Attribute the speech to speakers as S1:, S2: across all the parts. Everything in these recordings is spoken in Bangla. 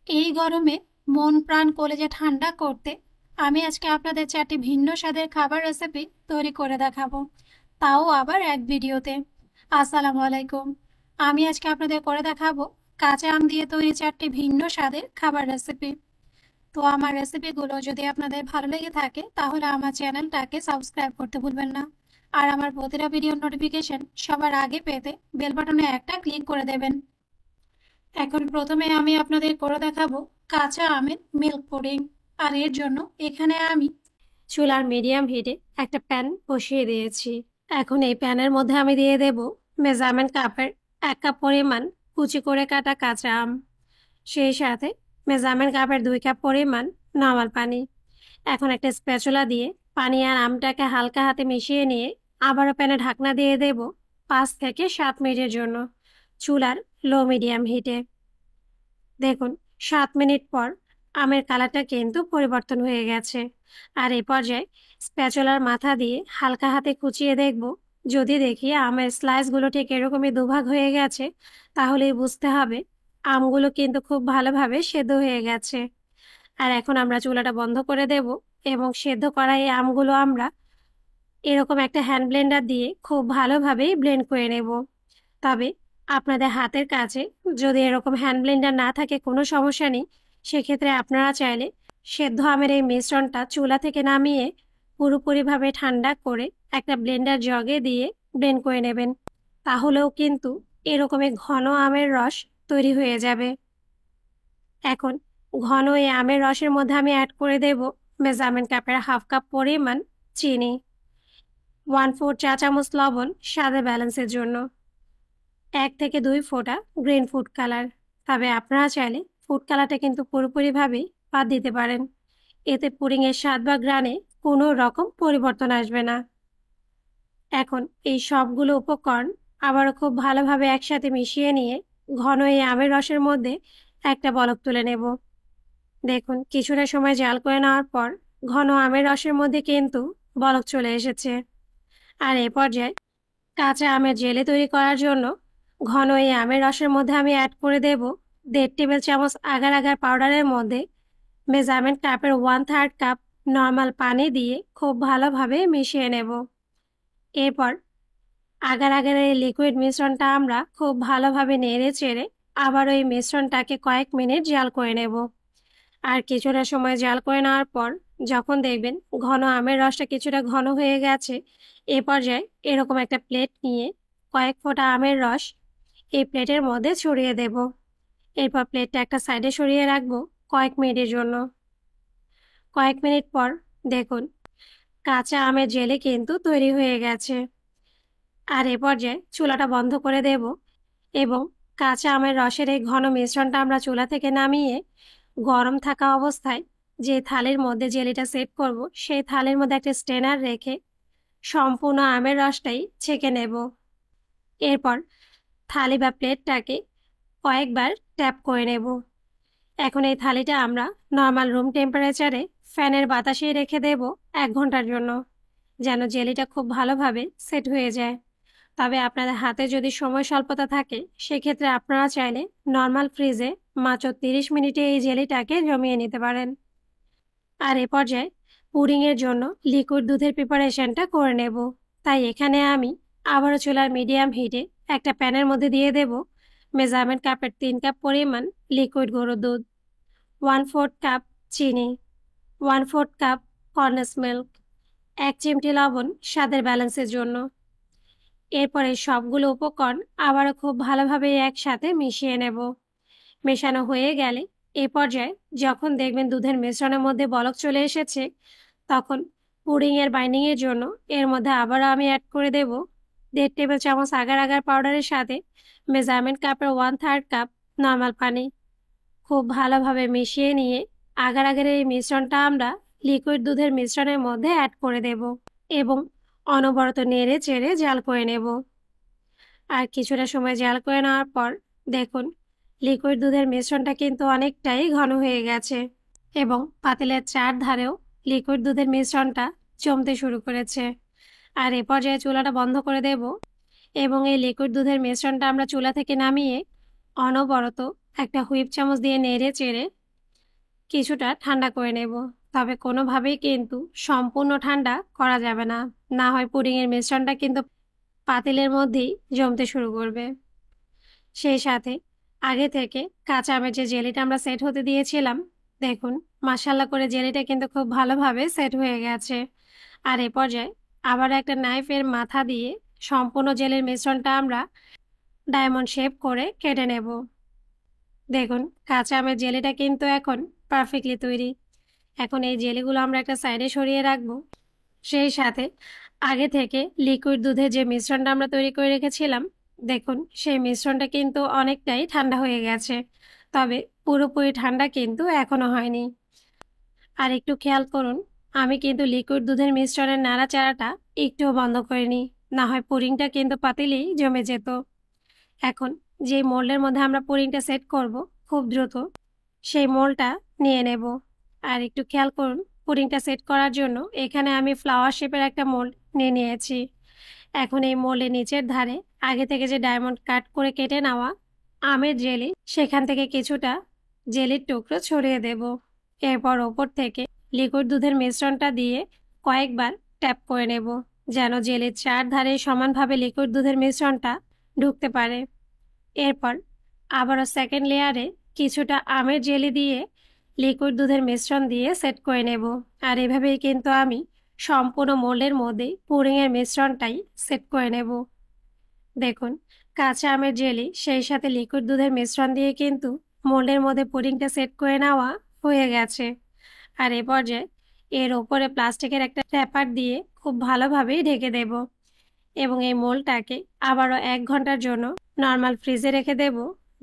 S1: এই গরমে মন প্রাণ কলেজে ঠান্ডা করতে আমি আজকে আপনাদের 4টি ভিন্ন স্বাদের খাবার রেসিপি তৈরি করে দেখাবো, তাও আবার এক ভিডিওতে। আসসালামু আলাইকুম। আমি আজকে আপনাদের করে দেখাবো কাঁচা আম দিয়ে তৈরি 4টি ভিন্ন স্বাদের খাবার রেসিপি। তো আমার রেসিপিগুলো যদি আপনাদের ভালো লেগে থাকে তাহলে আমার চ্যানেলটাকে সাবস্ক্রাইব করতে ভুলবেন না, আর আমার প্রতিটা ভিডিওর নোটিফিকেশন সবার আগে পেতে বেল বাটনে একটা ক্লিক করে দেবেন। এখন প্রথমে আমি আপনাদের করে দেখাবো কাঁচা আমের মিল্ক পুডিং। আর এর জন্য এখানে আমি চুলার মিডিয়াম হিটে একটা প্যান বসিয়ে দিয়েছি। এখন এই প্যানের মধ্যে আমি দিয়ে দেব মেজারমেন্ট কাপের 1 কাপ পরিমাণ কুচি করে কাটা কাঁচা আম, সেই সাথে মেজারমেন্ট কাপের 2 কাপ পরিমাণ নরমাল পানি। এখন একটা স্প্যাচুলা দিয়ে পানি আর আমটাকে হালকা হাতে মিশিয়ে নিয়ে আবারও প্যানে ঢাকনা দিয়ে দেব 5 থেকে 7 মিনিটের জন্য চুলার লো মিডিয়াম হিটে। দেখুন, 7 মিনিট পর আমের কালারটা কিন্তু পরিবর্তন হয়ে গেছে। আর এই পর্যায়ে স্প্যাচুলার মাথা দিয়ে হালকা হাতে কুচিয়ে দেখব, যদি দেখি আমের স্লাইসগুলো ঠিক এরকমই দুভাগ হয়ে গেছে, তাহলেই বুঝতে হবে আমগুলো কিন্তু খুব ভালোভাবে সেদ্ধ হয়ে গেছে। আর এখন আমরা চুলাটা বন্ধ করে দেব এবং সেদ্ধ করা এই আমগুলো আমরা এরকম একটা হ্যান্ড ব্লেন্ডার দিয়ে খুব ভালোভাবেই ব্লেন্ড করে নেব। তবে আপনাদের হাতের কাছে যদি এরকম হ্যান্ড ব্লেন্ডার না থাকে কোনো সমস্যা নেই, সেক্ষেত্রে আপনারা চাইলে সেদ্ধ আমের এই মিশ্রণটা চুলা থেকে নামিয়ে পুরোপুরিভাবে ঠান্ডা করে একটা ব্লেন্ডার জগে দিয়ে ব্লেন্ড করে নেবেন, তাহলেও কিন্তু এরকমই ঘন আমের রস তৈরি হয়ে যাবে। এখন ঘন এই আমের রসের মধ্যে আমি অ্যাড করে দেব মেজারমেন্ট কাপের 1/2 কাপ পরিমাণ চিনি, 1/4 চা চামচ লবণ স্বাদে ব্যালেন্সের জন্য, 1 থেকে 2 ফোঁটা গ্রিন ফুড কালার। তবে আপনারা চাইলে ফুড কালারটা কিন্তু পুরোপুরিভাবেই বাদ দিতে পারেন, এতে পুডিংয়ের স্বাদ বা গ্রানে কোনো রকম পরিবর্তন আসবে না। এখন এই সবগুলো উপকরণ আবারও খুব ভালোভাবে একসাথে মিশিয়ে নিয়ে ঘন এই আমের রসের মধ্যে একটা বলক তুলে নেব। দেখুন, কিছুটা সময় জাল করে নেওয়ার পর ঘন আমের রসের মধ্যে কিন্তু বলক চলে এসেছে। আর এ পর্যায়ে কাঁচা আমের জেলি তৈরি করার জন্য ঘন এই আমের রসের মধ্যে আমি অ্যাড করে দেব 1.5 টেবিল চামচ আগার আগার পাউডারের মধ্যে মেজারমেন্ট কাপের 1/3 কাপ নর্মাল পানি দিয়ে খুব ভালোভাবে মিশিয়ে নেব। এরপর আগার আগার এই লিকুইড মিশ্রণটা আমরা খুব ভালোভাবে নেড়ে চেড়ে আবার ওই মিশ্রণটাকে কয়েক মিনিট জাল করে নেব। আর কিছুটা সময় জাল করে নেওয়ার পর যখন দেখবেন ঘন আমের রসটা কিছুটা ঘন হয়ে গেছে, এ পর্যায়ে এরকম একটা প্লেট নিয়ে কয়েক ফোঁটা আমের রস এই প্লেটের মধ্যে ছড়িয়ে দেব। এরপর প্লেটটা একটা সাইডে সরিয়ে রাখবো কয়েক মিনিটের জন্য। কয়েক মিনিট পর দেখুন, কাঁচা আমের জেলি কিন্তু তৈরি হয়ে গেছে। আর এ পর্যায়ে চুলাটা বন্ধ করে দেব এবং কাঁচা আমের রসের এই ঘন মিশ্রণটা আমরা চুলা থেকে নামিয়ে গরম থাকা অবস্থায় যে থালির মধ্যে জেলিটা সেট করব, সেই থালির মধ্যে একটা স্ট্রেনার রেখে সম্পূর্ণ আমের রসটাই ছেঁকে নেব। এরপর থালি বা প্লেটটাকে কয়েকবার ট্যাপ করে নেব। এখন এই থালিটা আমরা নর্মাল রুম টেম্পারেচারে ফ্যানের বাতাসে রেখে দেব 1 ঘন্টার জন্য, যেন জেলিটা খুব ভালোভাবে সেট হয়ে যায়। তবে আপনাদের হাতে যদি সময় স্বল্পতা থাকে, সেক্ষেত্রে আপনারা চাইলে নর্মাল ফ্রিজে মাত্র 30 মিনিটে এই জেলিটাকে জমিয়ে নিতে পারেন। আর এ পর্যায়ে পুডিংয়ের জন্য লিকুইড দুধের প্রিপারেশনটা করে নেব। তাই এখানে আমি আবারও চুলার মিডিয়াম হিটে একটা প্যানের মধ্যে দিয়ে দেব মেজারমেন্ট কাপের 3 কাপ পরিমাণ লিকুইড গরুর দুধ, 1/4 কাপ চিনি, 1/4 কাপ কনডেন্স মিল্ক, 1 চিমটি লবণ স্বাদের ব্যালেন্সের জন্য। এরপরে সবগুলো উপকরণ আবারও খুব ভালোভাবে একসাথে মিশিয়ে নেব। মেশানো হয়ে গেলে এ পর্যায়ে যখন দেখবেন দুধের মিশ্রণের মধ্যে বলক চলে এসেছে, তখন পুডিংয়ের বাইন্ডিংয়ের জন্য এর মধ্যে আবারও আমি অ্যাড করে দেব 1.5 টেবিল চামচ আগার আগার পাউডারের সাথে মেজারমেন্ট কাপের 1/3 কাপ নর্মাল পানি। খুব ভালোভাবে মিশিয়ে নিয়ে আগার আগের এই মিশ্রণটা আমরা লিকুইড দুধের মিশ্রণের মধ্যে অ্যাড করে দেব এবং অনবরত নেড়ে চেড়ে জাল করে নেব। আর কিছুটা সময় জাল করে নেওয়ার পর দেখুন, লিকুইড দুধের মিশ্রণটা কিন্তু অনেকটাই ঘন হয়ে গেছে এবং পাতিলের চারধারেও লিকুইড দুধের মিশ্রণটা জমতে শুরু করেছে। আর এ পর্যায়ে চুলাটা বন্ধ করে দেব এবং এই লিকুইড দুধের মিশ্রণটা আমরা চুলা থেকে নামিয়ে অনবরত একটা হুইপ চামচ দিয়ে নেড়ে চেড়ে কিছুটা ঠান্ডা করে নেব। তবে কোনোভাবেই কিন্তু সম্পূর্ণ ঠান্ডা করা যাবে না, না হয় পুডিংয়ের মিশ্রণটা কিন্তু পাতিলের মধ্যেই জমতে শুরু করবে। সেই সাথে আগে থেকে কাঁচা আমের যে জেলিটা আমরা সেট হতে দিয়েছিলাম, দেখুন মাশাআল্লাহ করে জেলিটা কিন্তু খুব ভালোভাবে সেট হয়ে গেছে। আর এ পর্যায়ে আবার একটা নাইফের মাথা দিয়ে সম্পূর্ণ জেলির মিশ্রণটা আমরা ডায়মন্ড শেপ করে কেটে নেব। দেখুন কাঁচা আমের জেলিটা কিন্তু এখন পারফেক্টলি তৈরি। এখন এই জেলিগুলো আমরা একটা সাইডে সরিয়ে রাখবো। সেই সাথে আগে থেকে লিকুইড দুধের যে মিশ্রণটা আমরা তৈরি করে রেখেছিলাম, দেখুন সেই মিশ্রণটা কিন্তু অনেকটাই ঠান্ডা হয়ে গেছে, তবে পুরোপুরি ঠান্ডা কিন্তু এখনো হয়নি। আর একটু খেয়াল করুন, আমি কিন্তু লিকুইড দুধের মিশ্রণের নাড়াচাড়াটা একটুও বন্ধ করিনি, না হয় পুডিংটা কিন্তু পাতিলেই জমে যেত। এখন যে মোল্ডের মধ্যে আমরা পুডিংটা সেট করব, খুব দ্রুত সেই মোল্ডটা নিয়ে নেব। আর একটু খেয়াল করুন, পুডিংটা সেট করার জন্য এখানে আমি ফ্লাওয়ার শেপের একটা মোল্ড নিয়ে নিয়েছি। এখন এই মোল্ডের নিচের ধারে আগে থেকে যে ডায়মন্ড কাট করে কেটে নেওয়া আমের জেলি, সেখান থেকে কিছুটা জেলির টুকরো ছড়িয়ে দেব। এরপর ওপর থেকে লিকুইড দুধের মিশ্রণটা দিয়ে কয়েকবার ট্যাপ করে নেব, যেন জেলির চারধারে সমানভাবে লিকুইড দুধের মিশ্রণটা ঢুকতে পারে। এরপর আবারও সেকেন্ড লেয়ারে কিছুটা আমের জেলি দিয়ে লিকুইড দুধের মিশ্রণ দিয়ে সেট করে নেব। আর এভাবেই কিন্তু আমি সম্পূর্ণ মোল্ডের মধ্যে পুডিংয়ের মিশ্রণটাই সেট করে নেব। দেখুন কাঁচা আমের জেলি সেই সাথে লিকুইড দুধের মিশ্রণ দিয়ে কিন্তু মোল্ডের মধ্যে পুডিংটা সেট করে নেওয়া হয়ে গেছে। আর এ পর্যায়ে এর ওপরে প্লাস্টিকের একটা র্যাপার দিয়ে খুব ভালোভাবে ঢেকে দেব এবং এই মোল্ডটাকে আবারও 1 ঘন্টার জন্য নর্মাল ফ্রিজে রেখে দেব,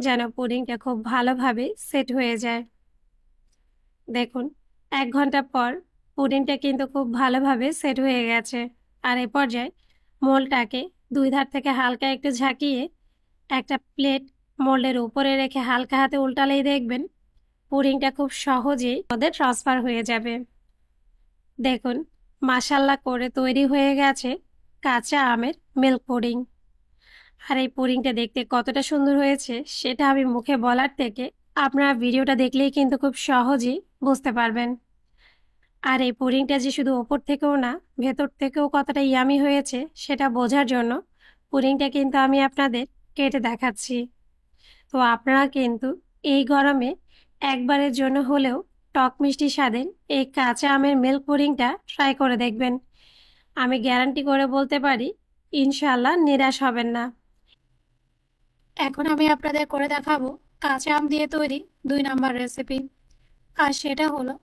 S1: যেন পুডিংটা খুব ভালোভাবে সেট হয়ে যায়। দেখুন 1 ঘন্টা পর পুডিংটা কিন্তু খুব ভালোভাবে সেট হয়ে গেছে। আর এই পর্যায়ে মোল্ডটাকে 2 ধার থেকে হালকা একটু ঝাঁকিয়ে একটা প্লেট মোল্ডের উপরে রেখে হালকা হাতে উল্টালেই দেখবেন পুডিংটা খুব সহজেই ওদের ট্রান্সফার হয়ে যাবে। দেখুন মাশাআল্লাহ করে তৈরি হয়ে গেছে কাঁচা আমের মিল্ক পুডিং। আর এই পুডিংটা দেখতে কতটা সুন্দর হয়েছে সেটা আমি মুখে বলার থেকে আপনারা ভিডিওটা দেখলেই কিন্তু খুব সহজেই বুঝতে পারবেন। আর এই পুডিংটা যে শুধু ওপর থেকেও না, ভেতর থেকেও কতটা ইয়ামি হয়েছে সেটা বোঝার জন্য পুডিংটা কিন্তু আমি আপনাদের কেটে দেখাচ্ছি। তো আপনারা কিন্তু এই গরমে একবারের জন্য হলেও টক মিষ্টি স্বাদের এই কাঁচা আমের মিল্ক পুডিংটা ট্রাই করে দেখবেন। আমি গ্যারান্টি করে বলতে পারি ইনশাআল্লাহ নিরাশ হবেন না। এখন আমি আপনাদের করে দেখাবো কাঁচা আম দিয়ে তৈরি 2 নাম্বার রেসিপি। আর সেটা হলো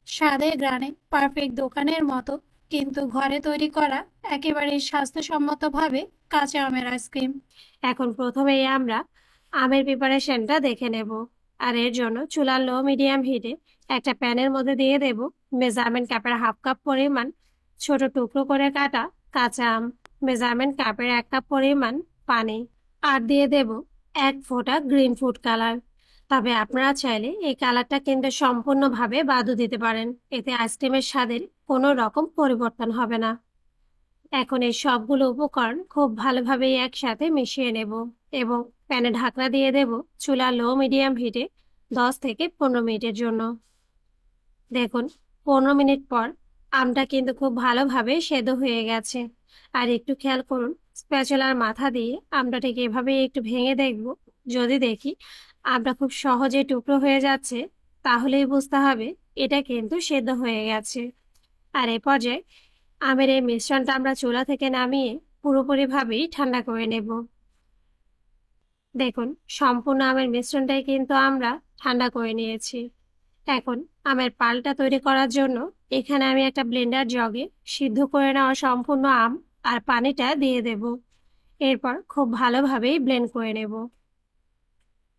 S1: স্বাদে গ্রানে পারফেক্ট দোকানের মতো কিন্তু ঘরে তৈরি করা একেবারেই স্বাস্থ্যসম্মতভাবে কাঁচা আমের আইসক্রিম। এখন প্রথমেই আমরা আমের প্রিপারেশনটা দেখে নেব। আর এর জন্য চুলার লো মিডিয়াম হিটে একটা প্যানের মধ্যে দিয়ে দেব মেজারমেন্ট কাপের 1/2 কাপ পরিমাণ ছোট টুকরো করে কাটা কাঁচা আম, মেজারমেন্ট কাপের 1 কাপ পরিমাণ পানি, আর দিয়ে দেব 1 ফোঁটা গ্রিন ফুড কালার। তবে আপনারা চাইলে এই কালারটা কিন্তু সম্পূর্ণভাবে বাদও দিতে পারেন, এতে আইসক্রিমের স্বাদের কোনো রকম পরিবর্তন হবে না। এখন এই সবগুলো উপকরণ খুব ভালোভাবে একসাথে মিশিয়ে নেব এবং প্যানে ঢাকনা দিয়ে দেব চুলা লো মিডিয়াম হিটে 10 থেকে 15 মিনিটের জন্য। দেখুন 15 মিনিট পর আমটা কিন্তু খুব ভালোভাবে সেদ্ধ হয়ে গেছে। আর একটু খেয়াল করুন, স্প্যাচুলার মাথা দিয়ে আমটা ঠিক এভাবে একটু ভেঙে দেখব। যদি দেখি আমটা খুব সহজে টুকরো হয়ে যাচ্ছে, তাহলেই বুঝতে হবে এটা কিন্তু সেদ্ধ হয়ে গেছে। আর এ পর্যায়ে আমের এই মিশ্রণটা আমরা চুলা থেকে নামিয়ে পুরোপুরিভাবেই ঠান্ডা করে নেব। দেখুন সম্পূর্ণ আমের মিশ্রণটাই কিন্তু আমরা ঠান্ডা করে নিয়েছি। এখন আমের পালটা তৈরি করার জন্য এখানে আমি একটা ব্লেন্ডার জগে সিদ্ধ করে নেওয়া সম্পূর্ণ আম আর পানিটা দিয়ে দেব। এরপর খুব ভালোভাবেই ব্লেন্ড করে নেব।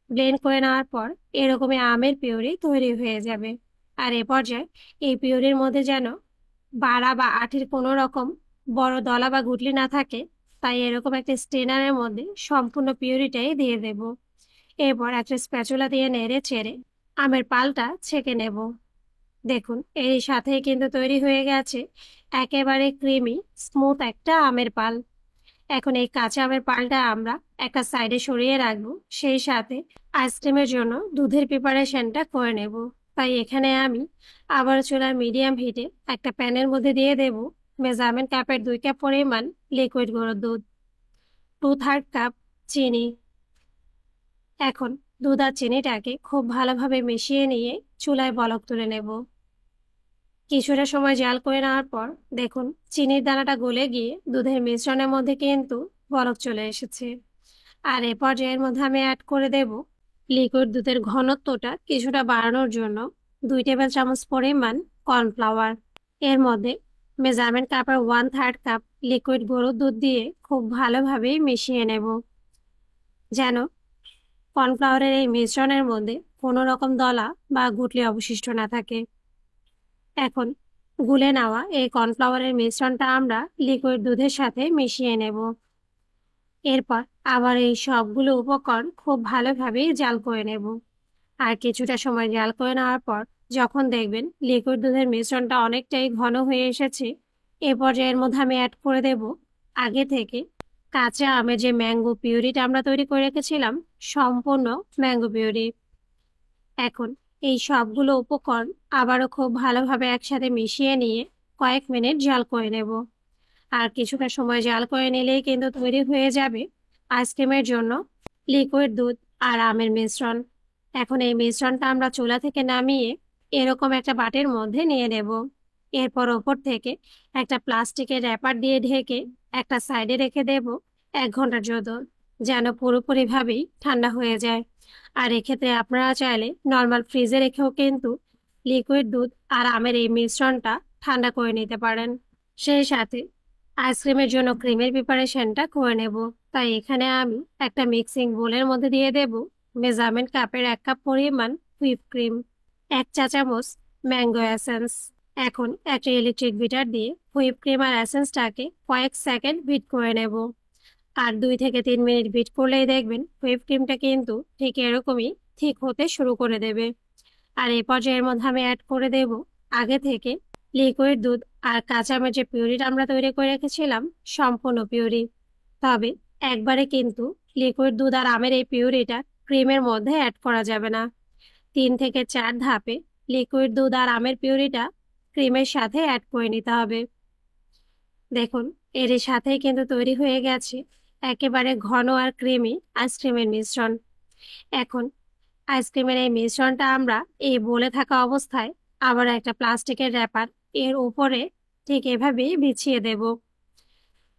S1: ব্লেন্ড করে নেওয়ার পর এরকমই আমের পিউরি তৈরি হয়ে যাবে। আর এ পর্যায়ে এই পিউরির মধ্যে যেন বাড়া বা আঠির কোনো রকম বড় দলা বা গুটলি না থাকে, তাই এরকম একটা স্ট্রেনারের মধ্যে সম্পূর্ণ পিউরিটাই দিয়ে দেব। এরপর একটা স্প্যাচুলা দিয়ে নেড়ে চেড়ে আমের পালটা ছেঁকে নেব। দেখুন এর সাথেই কিন্তু তৈরি হয়ে গেছে একেবারে ক্রিমি স্মুথ একটা আমের পাল। এখন এই কাঁচা আমের পালটা আমরা একটা সাইডে সরিয়ে রাখবো। সেই সাথে আইসক্রিমের জন্য দুধের প্রিপারেশনটা করে নেব। তাই এখানে আমি আবার চুলার মিডিয়াম হিটে একটা প্যানের মধ্যে দিয়ে দেব মেজারমেন্ট কাপের 2 কাপ পরিমাণ লিকুইড গুঁড়ো দুধ, 2/3 কাপ চিনি। এখন দুধ আর চিনিটাকে খুব ভালোভাবে মিশিয়ে নিয়ে চুলায় বলক তুলে নেব। কিছুটা সময় জাল করে নেওয়ার পর দেখুন চিনির দানাটা গলে গিয়ে দুধের মিশ্রণের মধ্যে কিন্তু বলক চলে এসেছে। আর এ পর্যায়ের মধ্যে আমি অ্যাড করে দেব লিকুইড দুধের ঘনত্বটা কিছুটা বাড়ানোর জন্য 2 টেবিল চামচ পরিমাণ কর্নফ্লাওয়ার। এর মধ্যে মেজারমেন্ট কাপের 1/3 কাপ লিকুইড গরুর দুধ দিয়ে খুব ভালোভাবে মিশিয়ে নেব, যেন কর্নফ্লাওয়ারের এই মিশ্রণের মধ্যে কোনো রকম দলা বা গুটলি অবশিষ্ট না থাকে। এখন গুলে নেওয়া এই কর্নফ্লাওয়ারের মিশ্রণটা আমরা লিকুইড দুধের সাথে মিশিয়ে নেব। এরপর আবার এই সবগুলো উপকরণ খুব ভালোভাবে জাল করে নেব। আর কিছুটা সময় জাল করে নেওয়ার পর যখন দেখবেন লিকুইড দুধের মিশ্রণটা অনেকটাই ঘন হয়ে এসেছে, এ পর্যায়ের মধ্যে আমি অ্যাড করে দেব আগে থেকে কাঁচা আমের যে ম্যাঙ্গো পিউরিটা আমরা তৈরি করে রেখেছিলাম, সম্পূর্ণ ম্যাঙ্গো পিউরি। এখন এই সবগুলো উপকরণ আবারও খুব ভালোভাবে একসাথে মিশিয়ে নিয়ে কয়েক মিনিট জাল করে নেব। আর কিছুটা সময় জাল করে নিলেই কিন্তু তৈরি হয়ে যাবে আইসক্রিমের জন্য লিকুইড দুধ আর আমের মিশ্রণ। এখন এই মিশ্রণটা আমরা চুলা থেকে নামিয়ে এরকম একটা বাটির মধ্যে নিয়ে নেব। এরপর ওপর থেকে একটা প্লাস্টিকের র্যাপার দিয়ে ঢেকে একটা সাইডে রেখে দেব 1 ঘন্টার জন্য, যেন পুরোপুরিভাবেই ঠান্ডা হয়ে যায়। আর এক্ষেত্রে আপনারা চাইলে নর্মাল ফ্রিজে রেখেও কিন্তু লিকুইড দুধ আর আমের এই মিশ্রণটা ঠান্ডা করে নিতে পারেন। সেই সাথে আইসক্রিমের জন্য ক্রিমের প্রিপারেশনটা করে নেব। তাই এখানে আমি একটা মিক্সিং বোলের মধ্যে দিয়ে দেব মেজারমেন্ট কাপের 1 কাপ পরিমাণ হুইপ ক্রিম, 1 চা চামচ ম্যাঙ্গো এসেন্স। এখন একটা ইলেকট্রিক বিটার দিয়ে হুইপ ক্রিম আর এসেন্সটাকে কয়েক সেকেন্ড বিট করে নেব। আর 2 থেকে 3 মিনিট বিট করলেই দেখবেন হুইপ ক্রিমটা কিন্তু ঠিক এরকমই ঠিক হতে শুরু করে দেবে। আর এই পর্যায়ের মধ্যে আমি অ্যাড করে দেব আগে থেকে লিকুইড দুধ আর কাঁচা আমের যে পিউরিটা আমরা তৈরি করে রেখেছিলাম, সম্পূর্ণ পিউরি। তবে একবারে কিন্তু লিকুইড দুধ আর আমের এই পিউরিটা ক্রিমের মধ্যে অ্যাড করা যাবে না। 3 থেকে 4 ধাপে লিকুইড দুধ আর আমের পিউরিটা ক্রিমের সাথে অ্যাড করে নিতে হবে। দেখুন এর সাথেই কিন্তু তৈরি হয়ে গেছে একেবারে ঘন আর ক্রিমি আইসক্রিমের মিশ্রণ। এখন আইসক্রিমের এই মিশ্রণটা আমরা এই বলে থাকা অবস্থায় আবার একটা প্লাস্টিকের র্যাপার এর উপরে ঠিক এভাবেই বিছিয়ে দেব।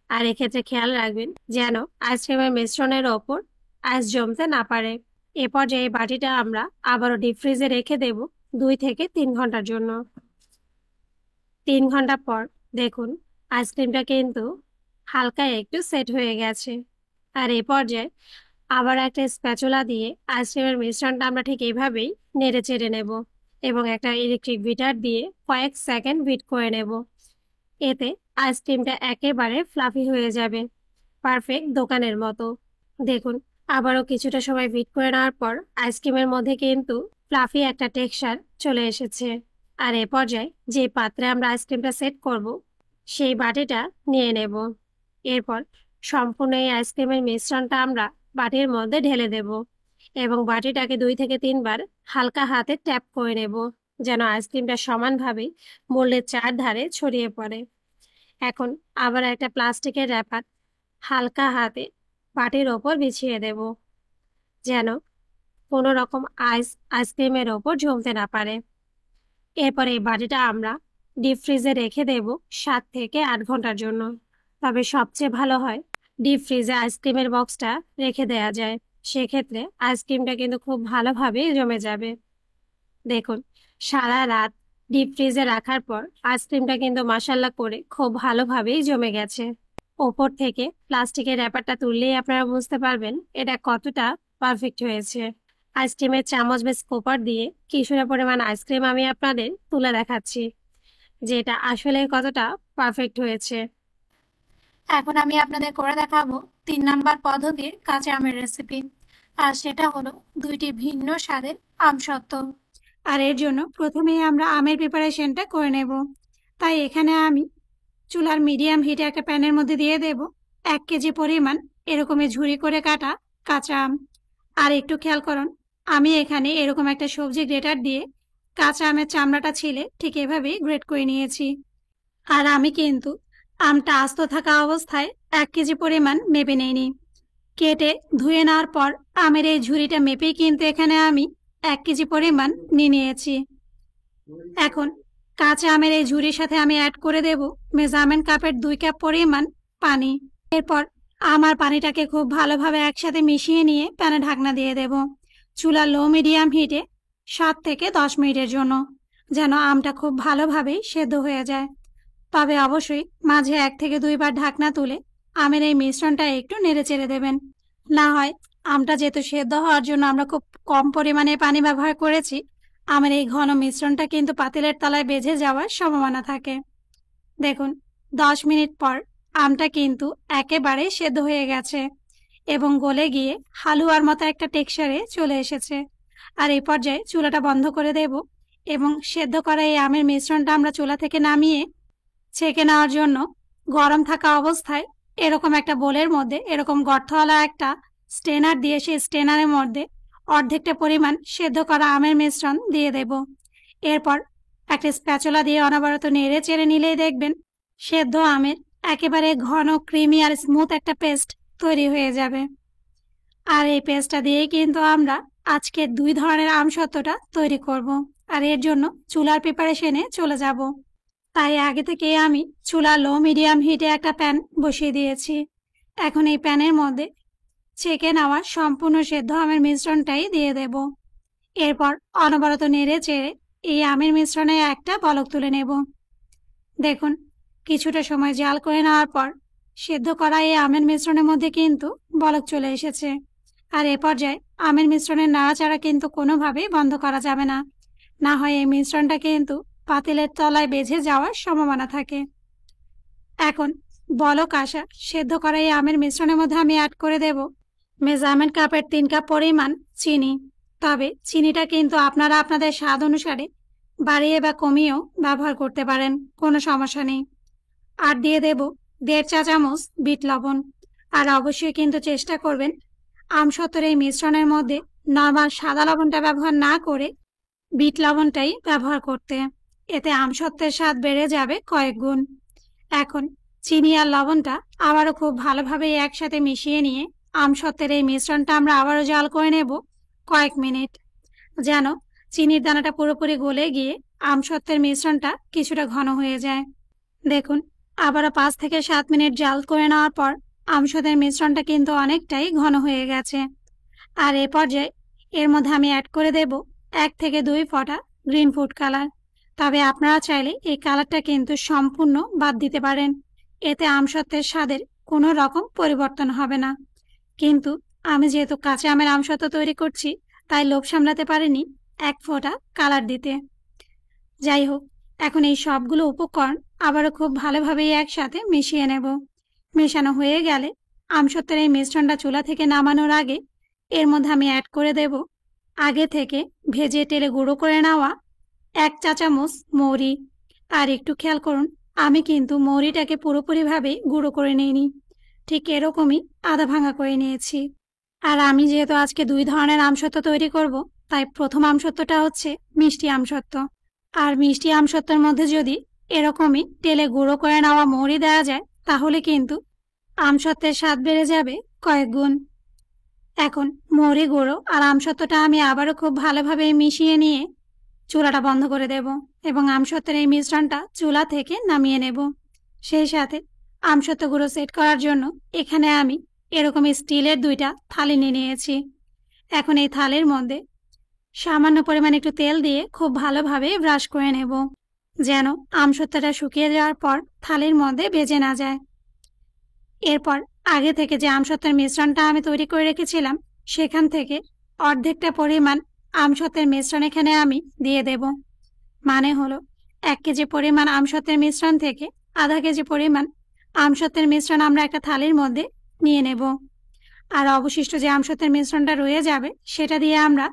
S1: আর এক্ষেত্রে খেয়াল রাখবেন যেন আইসক্রিমের মিশ্রণের ওপর আইস জমতে না পারে। এ পর্যায়ে এই বাটিটা আমরা আবারও ডিপ ফ্রিজে রেখে দেব 2 থেকে 3 ঘন্টার জন্য। 3 ঘন্টা পর দেখুন আইসক্রিমটা কিন্তু হালকা একটু সেট হয়ে গেছে। আর এই পর্যায়ে আবার একটা স্প্যাচুলা দিয়ে আইসক্রিমের মিশ্রণটা আমরা ঠিক এইভাবেই নেড়ে চেড়ে নেব এবং একটা ইলেকট্রিক বিটার দিয়ে কয়েক সেকেন্ড বিট করে নেব। এতে আইসক্রিমটা একেবারে ফ্লাফি হয়ে যাবে, পারফেক্ট দোকানের মতো। দেখুন আবারও কিছুটা সময় বিট করে নেওয়ার পর আইসক্রিমের মধ্যে কিন্তু ফ্লাফি একটা টেক্সচার চলে এসেছে। আর এ পর্যায়ে যে পাত্রে আমরা আইসক্রিমটা সেট করব সেই বাটিটা নিয়ে নেব। এরপর সম্পূর্ণ এই আইসক্রিমের মিশ্রণটা আমরা বাটির মধ্যে ঢেলে দেব এবং বাটিটাকে 2 থেকে 3 বার হালকা হাতে ট্যাপ করে নেব, যেন আইসক্রিমটা সমানভাবে মোল্ডের 4 ধারে ছড়িয়ে পড়ে। এখন আবার একটা প্লাস্টিকের র্যাপার হালকা হাতে বাটির ওপর বিছিয়ে দেব, যেন কোনো রকম আইসক্রিমের ওপর জমতে না পারে। এরপর এই বাটিটা আমরা ডিপ ফ্রিজে রেখে দেব 7 থেকে 8 ঘন্টার জন্য। তবে সবচেয়ে ভালো হয় ডিপ ফ্রিজে আইসক্রিমের বক্সটা রেখে দেওয়া যায়, সেক্ষেত্রে আইসক্রিমটা কিন্তু খুব ভালোভাবে জমে যাবে। দেখুন সারা রাত ডিপ ফ্রিজে রাখার পর আইসক্রিমটা কিন্তু মাশাল্লাহ করে খুব ভালোভাবেই জমে গেছে। ওপর থেকে প্লাস্টিকের র্যাপারটা তুললেই আপনারা বুঝতে পারবেন এটা কতটা পারফেক্ট হয়েছে। আইসক্রিমের চামচ বা স্কোপার দিয়ে কিছুটা পরিমাণ আইসক্রিম আমি আপনাদের তুলে দেখাচ্ছি যে এটা আসলে কতটা পারফেক্ট হয়েছে। এখন আমি আপনাদের করে দেখাবো 3 নাম্বার পদ্ধতির কাঁচা আমের রেসিপি, আর সেটা হলো 2টি ভিন্ন স্বাদের আমসত্ত্ব। আর এর জন্য প্রথমেই আমরা আমের প্রিপারেশনটা করে নেব। তাই এখানে আমি চুলার মিডিয়াম হিটে একটা প্যানের মধ্যে দিয়ে দেব 1 কেজি পরিমাণ এরকমই ঝুরি করে কাটা কাঁচা আম। আর একটু খেয়াল করুন আমি এখানে এরকম একটা সবজি গ্রেটার দিয়ে কাঁচা আমের চামড়াটা ছিলে ঠিক এভাবেই গ্রেট করে নিয়েছি। আর আমি কিন্তু আমটা আস্ত থাকা অবস্থায় 1 কেজি পরিমাণ মেপে নিইনি। কেটে ধুয়ে নেওয়ার পর আমের এই ঝুড়িটা মেপেই কিন্তু এখানে আমি 1 কেজি পরিমাণ নিয়ে নিয়েছি। এখন কাঁচা আমের এই ঝুড়ির সাথে আমি অ্যাড করে দেব মেজারমেন্ট কাপের 2 কাপ পরিমাণ পানি। এরপর আমার পানিটাকে খুব ভালোভাবে একসাথে মিশিয়ে নিয়ে প্যানে ঢাকনা দিয়ে দেব চুলা লো মিডিয়াম হিটে 7 থেকে 10 মিনিটের জন্য, যেন আমটা খুব ভালোভাবে সেদ্ধ হয়ে যায়। তবে অবশ্যই মাঝে 1 থেকে 2 বার ঢাকনা তুলে আমের এই মিশ্রণটা একটু নেড়ে চেড়ে দেবেন। না হয় আমটা যেহেতু সেদ্ধ হওয়ার জন্য আমরা খুব কম পরিমাণে পানি ব্যবহার করেছি, আমের এই ঘন মিশ্রণটা কিন্তু পাতিলের তলায় বেজে যাওয়ার সম্ভাবনা থাকে। দেখুন 10 মিনিট পর আমটা কিন্তু একেবারে সেদ্ধ হয়ে গেছে এবং গলে গিয়ে হালুয়ার মতো একটা টেক্সচারে চলে এসেছে। আর এই পর্যায়ে চুলাটা বন্ধ করে দেব এবং সেদ্ধ করা এই আমের মিশ্রণটা আমরা চুলা থেকে নামিয়ে ছেঁকে নেওয়ার জন্য গরম থাকা অবস্থায় এরকম একটা বোলের মধ্যে এরকম গর্তওয়ালা একটা স্টেনার দিয়ে সেই স্টেনারের মধ্যে অর্ধেকটা পরিমাণ সেদ্ধ করা আমের মিশ্রণ দিয়ে দেব। এরপর একটা স্প্যাচুলা দিয়ে অনবরত নেড়ে চেড়ে নিলেই দেখবেন সেদ্ধ আমের একেবারে ঘন ক্রিমি আর স্মুথ একটা পেস্ট তৈরি হয়ে যাবে। আর এই পেস্টটা দিয়েই কিন্তু আমরা আজকে 2 ধরনের আমসত্ত্বটা তৈরি করব। আর এর জন্য চুলার প্রিপারেশনে চলে যাব। তাই আগে থেকে আমি চুলা লো মিডিয়াম হিটে একটা প্যান বসিয়ে দিয়েছি। এখন এই প্যানের মধ্যে ছেঁকে নেওয়া সম্পূর্ণ সেদ্ধ আমের মিশ্রণটাই দিয়ে দেব। এরপর অনবরত নেড়ে চেড়ে এই আমের মিশ্রণে একটা বলক তুলে নেব। দেখুন কিছুটা সময় জাল করে নেওয়ার পর সেদ্ধ করা এই আমের মিশ্রণের মধ্যে কিন্তু বলক চলে এসেছে। আর এ পর্যায়ে আমের মিশ্রণের নাড়াচাড়া কিন্তু কোনোভাবেই বন্ধ করা যাবে না, না হয় এই মিশ্রণটা কিন্তু পাতিলের তলায় বেজে যাওয়ার সম্ভাবনা থাকে। এখন বলক আসা সেদ্ধ করা এই আমের মিশ্রণের মধ্যে আমি অ্যাড করে দেব মেজারমেন্ট কাপের 3 কাপ পরিমাণ চিনি। তবে চিনিটা কিন্তু আপনারা আপনাদের স্বাদ অনুসারে বাড়িয়ে বা কমিয়েও ব্যবহার করতে পারেন, কোনো সমস্যা নেই। আর দিয়ে দেব 1.5 চা চামচ বিট লবণ। আর অবশ্যই কিন্তু চেষ্টা করবেন আমসত্ত্বের এই মিশ্রণের মধ্যে নর্মাল সাদা লবণটা ব্যবহার না করে বিট লবণটাই ব্যবহার করতে, এতে আমসত্ত্বের স্বাদ বেড়ে যাবে কয়েক গুণ। এখন চিনি আর লবণটা আবারও খুব ভালোভাবে একসাথে মিশিয়ে নিয়ে আমসত্ত্বের এই মিশ্রণটা আমরা আবারও জাল করে নেব কয়েক মিনিট, যেন চিনির দানাটা পুরোপুরি গলে গিয়ে আমসত্ত্বের মিশ্রণটা কিছুটা ঘন হয়ে যায়। দেখুন আবারও 5 থেকে 7 মিনিট জাল করে নেওয়ার পর আমসত্ত্বের মিশ্রণটা কিন্তু অনেকটাই ঘন হয়ে গেছে। আর এ পর্যায়ে এর মধ্যে আমি অ্যাড করে দেব 1 থেকে 2 ফোঁটা গ্রিন ফুড কালার। তবে আপনারা চাইলে এই কালারটা কিন্তু সম্পূর্ণ বাদ দিতে পারেন, এতে আমসত্ত্বের স্বাদের কোনো রকম পরিবর্তন হবে না। কিন্তু আমি যেহেতু কাঁচা আমের আমসত্ত্ব তৈরি করছি, তাই লোভ সামলাতে পারিনি 1 ফোঁটা কালার দিতে। যাই হোক, এখন এই সবগুলো উপকরণ আবারও খুব ভালোভাবে একসাথে মিশিয়ে নেব। মেশানো হয়ে গেলে আমসত্ত্বের এই মিশ্রণটা চুলা থেকে নামানোর আগে এর মধ্যে আমি অ্যাড করে দেব আগে থেকে ভেজে তেলে গুঁড়ো করে নেওয়া 1 চা চামচ মৌরি। আর একটু খেয়াল করুন, আমি কিন্তু মৌরিটাকে পুরোপুরিভাবে গুঁড়ো করে নিইনি, ঠিক এরকমই আধা ভাঙা করে নিয়েছি। আর আমি যেহেতু আজকে 2 ধরনের আমসত্ত্ব তৈরি করব, তাই প্রথম আমসত্ত্বটা হচ্ছে মিষ্টি আমসত্ত্ব। আর মিষ্টি আমসত্ত্বের মধ্যে যদি এরকমই তেলে গুঁড়ো করে নেওয়া মৌরি দেওয়া যায়, তাহলে কিন্তু আমসত্ত্বের স্বাদ বেড়ে যাবে কয়েক গুণ। এখন মৌরি গুঁড়ো আর আমসত্ত্বটা আমি আবারও খুব ভালোভাবে মিশিয়ে নিয়ে চুলাটা বন্ধ করে দেব এবং আমসত্ত্বের এই মিশ্রণটা চুলা থেকে নামিয়ে নেব। সেই সাথে আমসত্ত্ব গুঁড়ো সেট করার জন্য এখানে আমি এরকম স্টিলের 2টা থালি নিয়ে নিয়েছি। এখন এই থালির মধ্যে সামান্য পরিমাণ একটু তেল দিয়ে খুব ভালোভাবে ব্রাশ করে নেব, যেন আমসত্ত্বটা শুকিয়ে যাওয়ার পর থালির মধ্যে ভেজে না যায়। এরপর আগে থেকে যে আমসত্ত্বের মিশ্রণটা আমি তৈরি করে রেখেছিলাম, সেখান থেকে অর্ধেকটা পরিমাণ আমসত্ত্বের মিশ্রণ এখানে আমি দিয়ে দেব। মানে হলো 1 কেজি পরিমাণ আমসত্ত্বের মিশ্রণ থেকে আধা কেজি পরিমাণ আমসত্ত্বের মিশ্রণ আমরা একটা থালির মধ্যে নিয়ে নেব। আর অবশিষ্ট যে আমসত্ত্বের মিশ্রণটা রয়ে যাবে, সেটা দিয়ে আমরা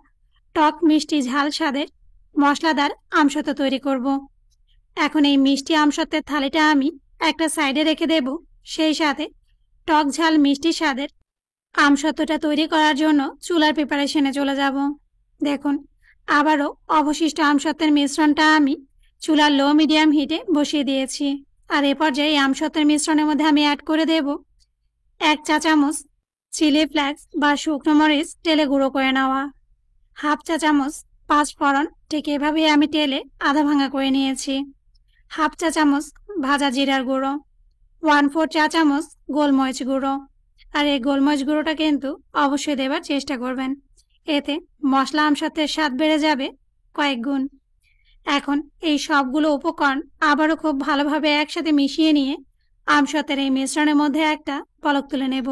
S1: টক মিষ্টি ঝাল স্বাদের মশলাদার আমসত্ত্ব তৈরি করব। এখন এই মিষ্টি আমসত্ত্বের থালিটা আমি একটা সাইডে রেখে দেব। সেই সাথে টক ঝাল মিষ্টি স্বাদের আমসত্ত্বটা তৈরি করার জন্য চুলার প্রিপারেশনে চলে যাব। দেখুন আবারও অবশিষ্ট আমসত্ত্বের মিশ্রণটা আমি চুলার লো মিডিয়াম হিটে বসিয়ে দিয়েছি। আর এ পর্যায়ে এই আমসত্ত্বের মিশ্রণের মধ্যে আমি অ্যাড করে দেব 1 চা চামচ চিলি ফ্লেক্স বা শুকনো মরিচ তেলে গুঁড়ো করে নেওয়া, 1/2 চা চামচ পাঁচফোড়ন ঠিক এভাবেই আমি তেলে আধা ভাঙা করে নিয়েছি, 1/2 চা চামচ ভাজা জিরার গুঁড়ো, 1/4 চা চামচ গোলমরিচ গুঁড়ো। আর এই গোলমরিচ গুঁড়োটা কিন্তু অবশ্যই দেবার চেষ্টা করবেন, এতে মশলা আমসত্ত্বের স্বাদ বেড়ে যাবে কয়েক গুণ। এখন এই সবগুলো উপকরণ আবারও খুব ভালোভাবে একসাথে মিশিয়ে নিয়ে আমসত্ত্বের এই মিশ্রণের মধ্যে একটা বলক তুলে নেব।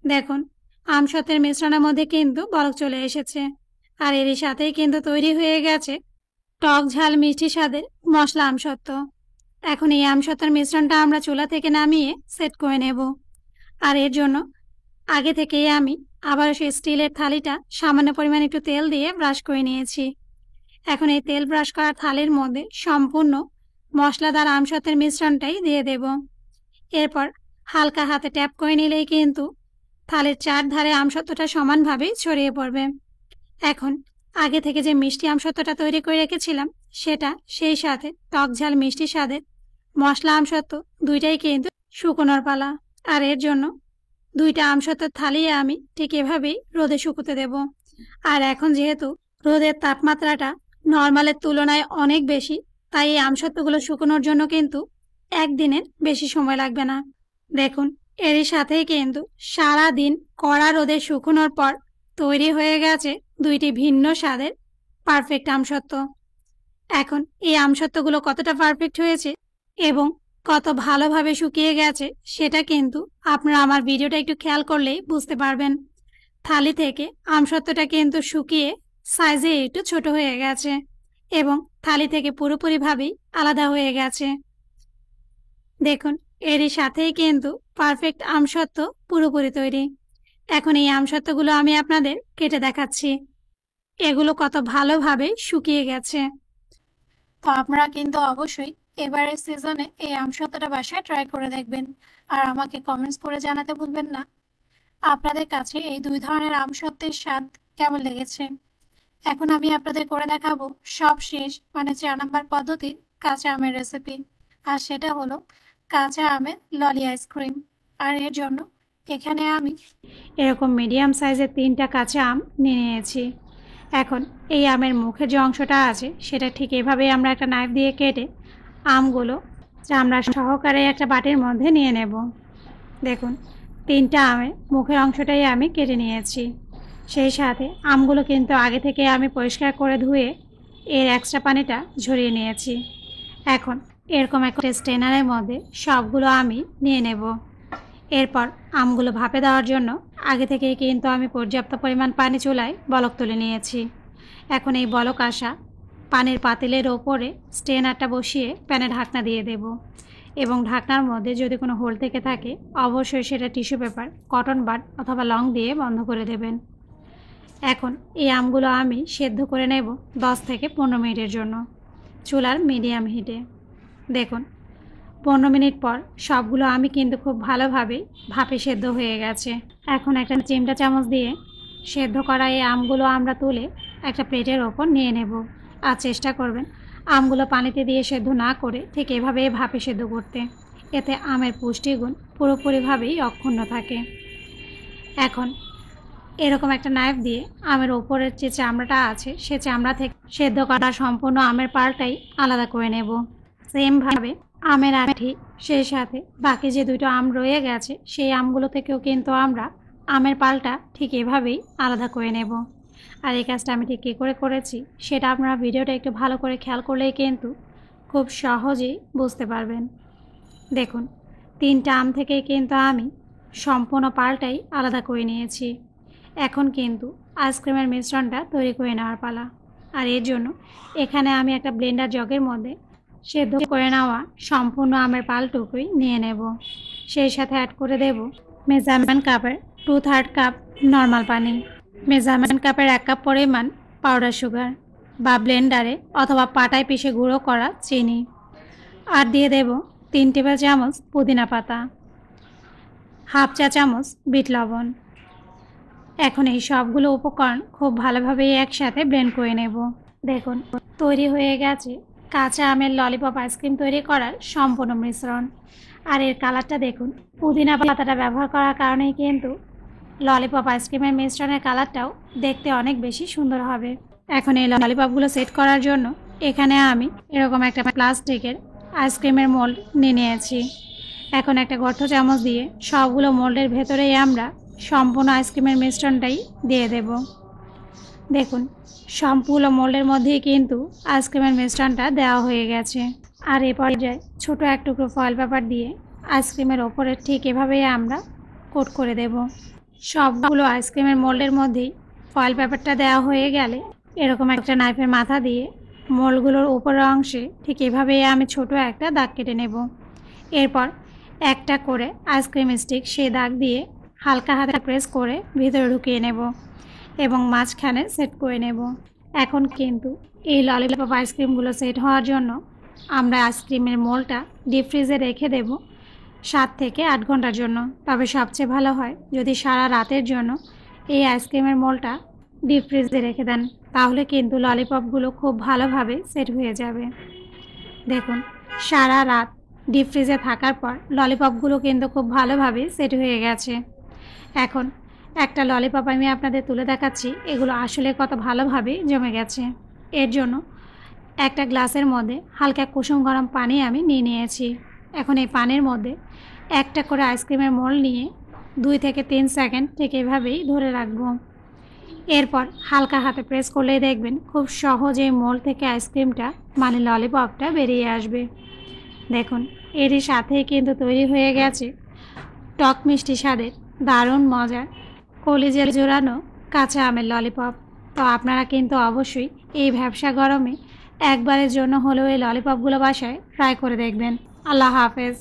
S1: দেখুন, আমসত্ত্বের মিশ্রণের মধ্যে কিন্তু বলক চলে এসেছে, আর এরই সাথেই কিন্তু তৈরি হয়ে গেছে টক ঝাল মিষ্টি স্বাদের মশলা আমসত্ত্ব। এখন এই আমসত্ত্বের মিশ্রণটা আমরা চুলা থেকে নামিয়ে সেট করে নেব। আর এর জন্য আগে থেকেই আমি আবার সেই স্টিলের থালিটা সামান্য পরিমাণ একটু তেল দিয়ে ব্রাশ করে নিয়েছি। এখন এই তেল ব্রাশ করা থালির মধ্যে সম্পূর্ণ মশলাদার আমসত্ত্বের মিশ্রণটাই দিয়ে দেব। এরপর হালকা হাতে ট্যাপ করে নিলেই কিন্তু থালির চারধারে আমসত্ত্বটা সমানভাবে ছড়িয়ে পড়বে। এখন আগে থেকে যে মিষ্টি আমসত্ত্বটা তৈরি করে রেখেছিলাম সেটা, সেই সাথে টক ঝাল মিষ্টি স্বাদের মশলা আমসত্ত্ব দুইটাই কিন্তু শুকোনোর পালা। আর এর জন্য দুইটা আমসত্ত্বের থালি আমি ঠিক এভাবেই রোদে শুকোতে দেব। আর এখন যেহেতু রোদের তাপমাত্রাটা নর্মালের তুলনায় অনেক বেশি, তাই এই আমসত্ত্বগুলো শুকোনোর জন্য কিন্তু একদিনের বেশি সময় লাগবে না। দেখুন, এরই সাথেই কিন্তু সারা দিন কড়া রোদে শুকোনোর পর তৈরি হয়ে গেছে দুইটি ভিন্ন স্বাদের পারফেক্ট আমসত্ত্ব। এখন এই আমসত্ত্বগুলো কতটা পারফেক্ট হয়েছে এবং কত ভালোভাবে শুকিয়ে গেছে সেটা কিন্তু আপনারা আমার ভিডিওটা একটু খেয়াল করলেই বুঝতে পারবেন। থালি থেকে আমসত্ত্বটা কিন্তু শুকিয়ে সাইজে একটু ছোট হয়ে গেছে এবং থালি থেকে পুরোপুরিভাবেই আলাদা হয়ে গেছে। দেখুন, এরই সাথেই কিন্তু পারফেক্ট আমসত্ত্ব পুরোপুরি তৈরি। এখন এই আমসত্ত্বগুলো আমি আপনাদের কেটে দেখাচ্ছি, এগুলো কত ভালোভাবে শুকিয়ে গেছে। তো আপনারা কিন্তু অবশ্যই এবারের সিজনে এই আমসত্ত্বটা বাসায় ট্রাই করে দেখবেন, আর আমাকে কমেন্টস করে জানাতে ভুলবেন না আপনাদের কাছে এই দুই ধরনের আমসত্ত্বের স্বাদ কেমন লেগেছে। এখন আমি আপনাদের করে দেখাবো সব শেষ মানে 4 নাম্বার পদ্ধতির কাঁচা আমের রেসিপি, আর সেটা হলো কাঁচা আমের ললি আইসক্রিম। আর এর জন্য এখানে আমি এরকম মিডিয়াম সাইজের 3টা কাঁচা আম নিয়ে নিয়েছি। এখন এই আমের মুখে যে অংশটা আছে সেটা ঠিক এভাবেই আমরা একটা নাইফ দিয়ে কেটে আমগুলো চামড়া সহকারে একটা বাটির মধ্যে নিয়ে নেব। দেখুন, 3টা আমের মুখের অংশটাই আমি কেটে নিয়েছি। সেই সাথে আমগুলো কিন্তু আগে থেকে আমি পরিষ্কার করে ধুয়ে এর এক্সট্রা পানিটা ঝরিয়ে নিয়েছি। এখন এরকম একটা স্ট্রেনারের মধ্যে সবগুলো আমি নিয়ে নেব। এরপর আমগুলো ভাপে দেওয়ার জন্য আগে থেকেই কিন্তু আমি পর্যাপ্ত পরিমাণ পানি চুলায় বলক তুলে নিয়েছি। এখন এই বলক আসা পানির পাতিলের ওপরে স্ট্রেনারটা বসিয়ে প্যানে ঢাকনা দিয়ে দেব এবং ঢাকনার মধ্যে যদি কোনো হোল থেকে থাকে অবশ্যই সেটা টিস্যু পেপার, কটন বাড অথবা লং দিয়ে বন্ধ করে দেবেন। এখন এই আমগুলো আমি সেদ্ধ করে নেব 10 থেকে 15 মিনিটের জন্য চুলার মিডিয়াম হিটে। দেখুন, 15 মিনিট পর সবগুলো আমি কিন্তু খুব ভালোভাবেই ভাপে সেদ্ধ হয়ে গেছে। এখন একটা চিমটা চামচ দিয়ে সেদ্ধ করা এই আমগুলো আমরা তুলে একটা প্লেটের ওপর নিয়ে নেব। আর চেষ্টা করবেন আমগুলো পানিতে দিয়ে সেদ্ধ না করে ঠিক এভাবেই ভাপে সেদ্ধ করতে, এতে আমের পুষ্টিগুণ পুরোপুরিভাবেই অক্ষুণ্ণ থাকে। এখন এরকম একটা নাইফ দিয়ে আমের ওপরের যে চামড়াটা আছে সে চামড়া থেকে সেদ্ধ করা সম্পূর্ণ আমের পাল্টাই আলাদা করে নেব। সেমভাবে আমের আঠি, সেই সাথে বাকি যে দুটো আম রয়ে গেছে সেই আমগুলো থেকেও কিন্তু আমরা আমের পাল্টা ঠিক এভাবেই আলাদা করে নেব। আর এই কাজটা আমি ঠিক কী করে করেছি সেটা আপনারা ভিডিওটা একটু ভালো করে খেয়াল করলেই কিন্তু খুব সহজেই বুঝতে পারবেন। দেখুন, 3টা আম থেকেই কিন্তু আমি সম্পূর্ণ পাল্টাই আলাদা করে নিয়েছি। এখন কিন্তু আইসক্রিমের মিশ্রণটা তৈরি করে নেওয়ার পালা। আর এর জন্য এখানে আমি একটা ব্লেন্ডার জগের মধ্যে সেদ্ধ করে নেওয়া সম্পূর্ণ আমের পালটুকুই নিয়ে নেব। সেই সাথে অ্যাড করে দেব মেজারমেন্ট কাপের 2/3 কাপ নর্মাল পানি, মেজারমেন্ট কাপের 1 কাপ পরিমাণ পাউডার সুগার বা ব্লেন্ডারে অথবা পাটায় পিষে গুঁড়ো করা চিনি, আর দিয়ে দেব 3 টেবিল চামচ পুদিনা পাতা, 1/2 চা চামচ বিট লবণ, এখন এই সবগুলো উপকরণ খুব ভালোভাবে একসাথে ব্লেন্ড করে নেব। দেখুন তৈরি হয়ে গেছে কাঁচা আমের ললিপপ আইসক্রিম তৈরি করার সম্পূর্ণ মিশ্রণ। আর এর কালারটা দেখুন, পুদিনা পাতাটা ব্যবহার করার কারণেই কিন্তু ললিপপ আইসক্রিমের মিশ্রণের কালারটাও দেখতে অনেক বেশি সুন্দর হবে। এখন এই ললিপপগুলো সেট করার জন্য এখানে আমি এরকম একটা প্লাস্টিকের আইসক্রিমের মোল্ড নিয়ে নিয়েছি। এখন একটা গর্ত চামচ দিয়ে সবগুলো মোল্ডের ভেতরেই আমরা সম্পূর্ণ আইসক্রিমের মিশ্রণটাই দিয়ে দেব। দেখুন সম্পূর্ণ মোল্ডের মধ্যেই কিন্তু আইসক্রিমের মিশ্রণটা দেওয়া হয়ে গেছে। আর এ পর্যায়ে ছোটো এক টুকরো ফয়েল পেপার দিয়ে আইসক্রিমের ওপরে ঠিক এভাবেই আমরা কোট করে দেব। সবগুলো আইসক্রিমের মোল্ডের মধ্যেই ফয়েল পেপারটা দেওয়া হয়ে গেলে এরকম একটা নাইফের মাথা দিয়ে মোল্ডগুলোর উপরের অংশে ঠিক এভাবেই আমি ছোট একটা দাগ কেটে নেব। এরপর একটা করে আইসক্রিম স্টিক সেই দাগ দিয়ে হালকা হাতে প্রেস করে ভিতরে ঢুকিয়ে নেব এবং মাঝখানে সেট করে নেব। এখন কিন্তু এই ললিপপ আইসক্রিমগুলো সেট হওয়ার জন্য আমরা আইসক্রিমের মোল্ডটা ডিপ ফ্রিজে রেখে দেব 7 থেকে 8 ঘন্টার জন্য। তবে সবচেয়ে ভালো হয় যদি সারা রাতের জন্য এই আইসক্রিমের মোল্ডটা ডিপ ফ্রিজে রেখে দেন, তাহলে কিন্তু ললিপপগুলো খুব ভালোভাবে সেট হয়ে যাবে। দেখুন সারা রাত ডিপ ফ্রিজে থাকার পর ললিপপগুলো কিন্তু খুব ভালোভাবে সেট হয়ে গেছে। এখন একটা ললিপপ আমি আপনাদের তুলে দেখাচ্ছি এগুলো আসলে কত ভালোভাবে জমে গেছে। এর জন্য একটা গ্লাসের মধ্যে হালকা কুসুম গরম পানি আমি নিয়ে নিয়েছি। এখন এই পানির মধ্যে একটা করে আইসক্রিমের মোল্ড নিয়ে 2 থেকে 3 সেকেন্ড ঠিক এভাবেই ধরে রাখবো। এরপর হালকা হাতে প্রেস করলেই দেখবেন খুব সহজেই মোল্ড থেকে আইসক্রিমটা মানে ললিপপটা বেরিয়ে আসবে। দেখুন এরই সাথেই কিন্তু তৈরি হয়ে গেছে টক মিষ্টি স্বাদের দারুণ মজার কলিজা জোড়ানো কাঁচা আমের ললিপপ। তো আপনারা কিন্তু অবশ্যই এই ভ্যাপসা গরমে একবারের জন্য হলেও এই ললিপপগুলো বাসায় ট্রাই করে দেখবেন। আল্লাহ হাফেজ।